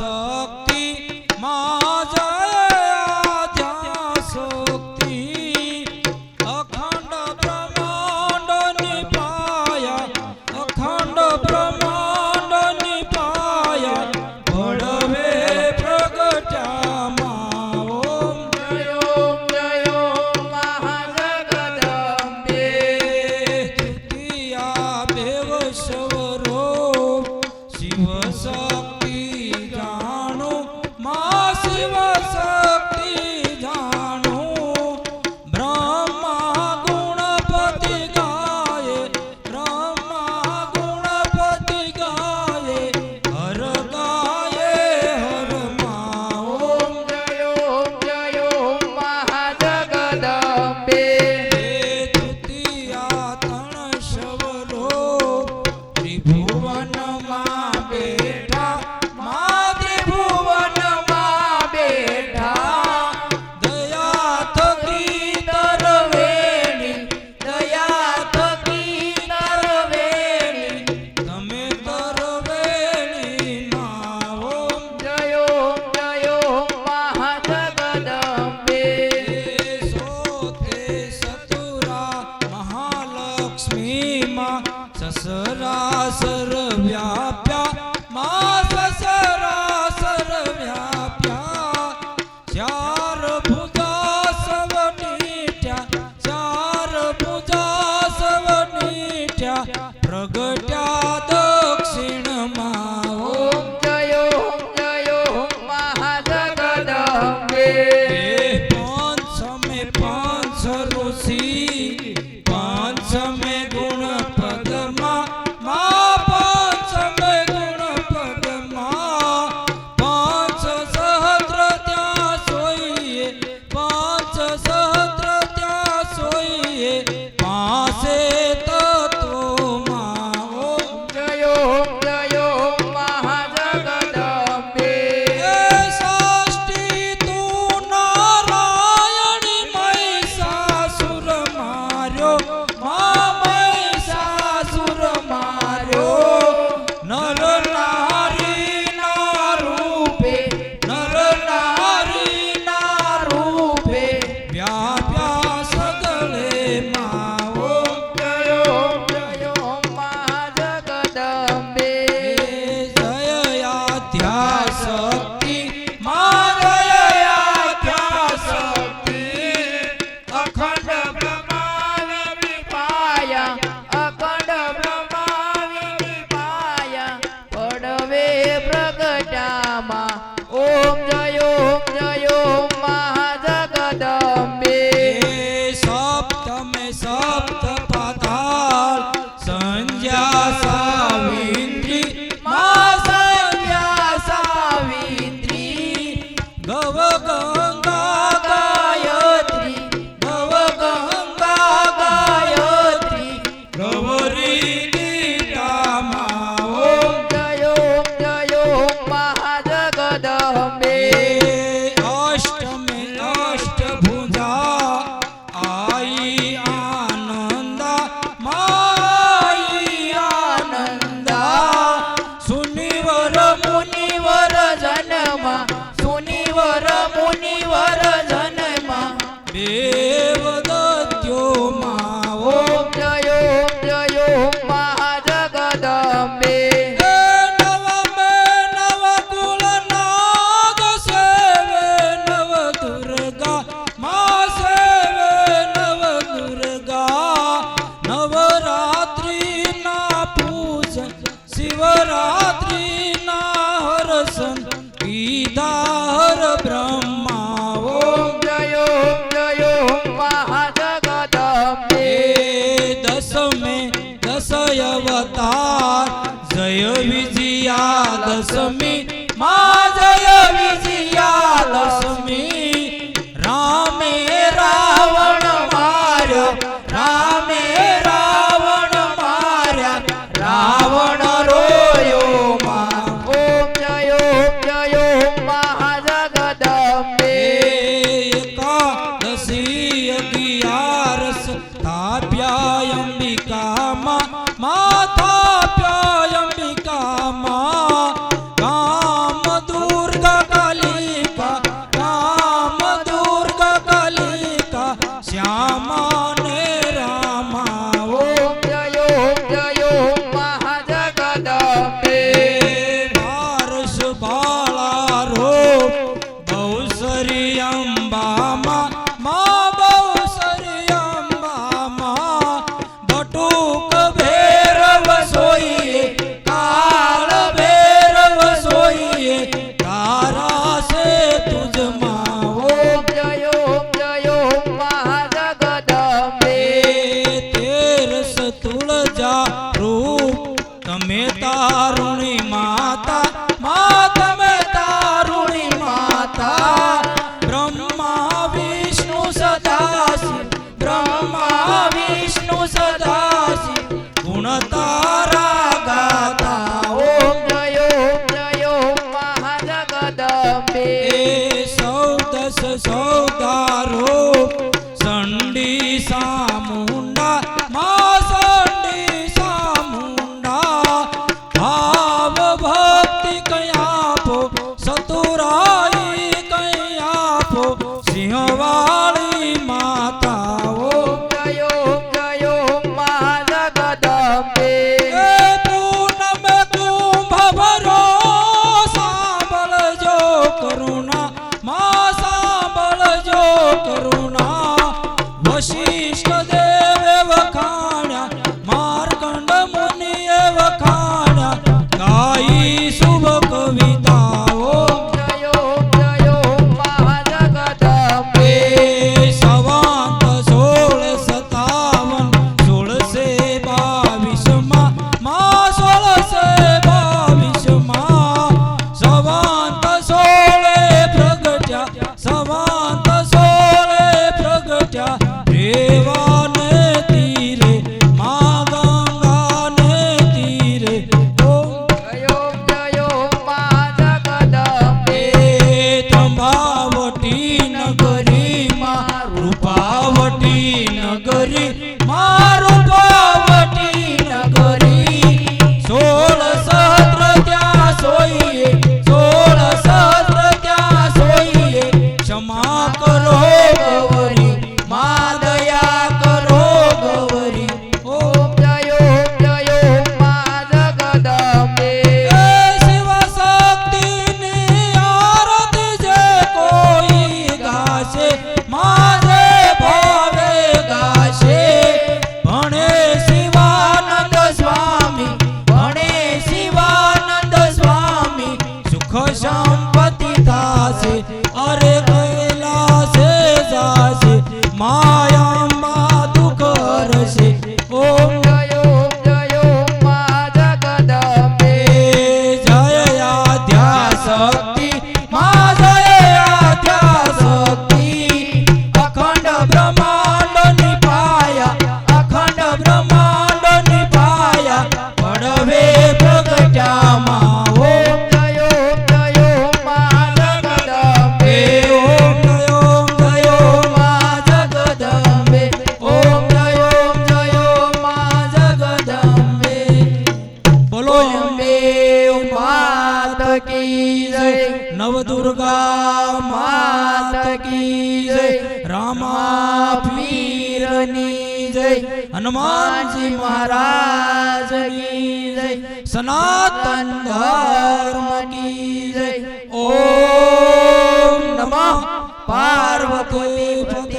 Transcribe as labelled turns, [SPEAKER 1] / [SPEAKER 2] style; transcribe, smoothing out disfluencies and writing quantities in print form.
[SPEAKER 1] शक्ति माँ जय आद्या शक्ति अखंड ब्रह्मांड निपाया अखंड ब्रह्मांड निपाया भड़वे प्रगट्या माँ ओम
[SPEAKER 2] जय महाजगदम्बे
[SPEAKER 1] तृतीया देव स्वरो शिव शक्ति जानो माँ शिव शक्ति जानो ब्रह्मा गुणपति गाये ब्रह्मा गुणपति गाये हर माँ ओम
[SPEAKER 2] जय महाजगदम्बे
[SPEAKER 1] तृतीया तण शवरो त्रिभुवन माँ बेठा माँ त्रिभुवन माँ बेठा दया थकी तरवेणी તમે तरवेणी माँ ओम
[SPEAKER 2] जय महाजगदम्बे
[SPEAKER 1] सोते सतुरा महालक्ष्मी माँ ससरासर व्याप्या माँ ससरासर व्याप्या चार भुजा सवनीट्या चार भुजा सवनीट्या प्रगट्या दक्षिण माँ ओम
[SPEAKER 2] जय महाजगदम्बे
[SPEAKER 1] પાંચમે પાંચ ઋષિ પાંચમે ગુણપદમાં મા પાંચમે ગુણપદમાં પાંચ સહસ્ત્ર ત્યાં સોઈએ પાંચ સહસ્ત્ર ત્યાં સોઈએ પાસે તત્વમાં ઓમ
[SPEAKER 2] जय महाजगदम्बे
[SPEAKER 1] षष्ठी तू नारायणी महिषासुर मार्यो माँ महिषासुर मार्यो नर नारी ना रूपे नर नारी ना रूपे व्याप्या सगले माँ ओम
[SPEAKER 2] जय महाजगदम्बे
[SPEAKER 1] जय आद्या शक्ति माँ जय आद्या शक्ति अखंड
[SPEAKER 2] ब्रह्मांड निपाया अखंड ब्रह्मांड निपाया पड़वे प्रगट्यामा ओम जय महाजगदम्बे
[SPEAKER 1] सप्तमे सप्त पाताल संज्ञा सावित्री माँ संज्ञा सावित्री गव गंगा गायत्री गव गंगा गायत्री गौरी गीता माँ ओम
[SPEAKER 2] जय महाजगदम्बे
[SPEAKER 1] अष्टमे अष्टभुजा आई आनंदा माई आनंदा सुनिवर मुनिवर
[SPEAKER 2] जनमा सुनिवर मुनिवर जनमा
[SPEAKER 1] देव दत्यो माँ ओम
[SPEAKER 2] जय महाजगदम्बे
[SPEAKER 1] नवमे नवकुल नाग सेवे नव दुर्गा माँ सेवे नव दुर्गा नवरात्रि ना पूजन शिवरात्रि ना हरसन गीता हर ब्रह्मा ओम
[SPEAKER 2] जय महाजगदम्बे
[SPEAKER 1] दशमे दश अवतार जय विजया दशमी माँ जय विजया दशमी रामे रावण मार्या रामे रावण मार्या रावण रोयो माँ
[SPEAKER 2] ओम जय महाजगदम्बे
[SPEAKER 1] एकादशी 11 स्थाप्या अंबिका माँ माथा प्यायंबिका माँ સંપત્તિ થાશે અરે કૈલાસે જાશે માયા દુઃખ હરશે ઓમ
[SPEAKER 2] જય ઓમ જય ઓમ મા જગદંબે
[SPEAKER 1] જય આદ્યા શક્તિ મા જય આદ્યા શક્તિ અખંડ બ્રહ્માંડ નિપાયા અખંડ બ્રહ્માંડ નિપાયા પડવે પ્રગટ્યા માં ઓમ
[SPEAKER 2] જય ઓમ મા જગદંબે
[SPEAKER 1] ઓમ જય ઓમ મા જગદંબે ઓમ જય ઓમ મા જગદંબે બોલો અંબે
[SPEAKER 2] માત કી જય
[SPEAKER 1] નવદુર્ગા માત કી જય રામા પીરની જય હનુમાનજી મહારાજ કી જય સનાતન ધર્મ કી જય ઓમ નમઃ પાર્વતી પતે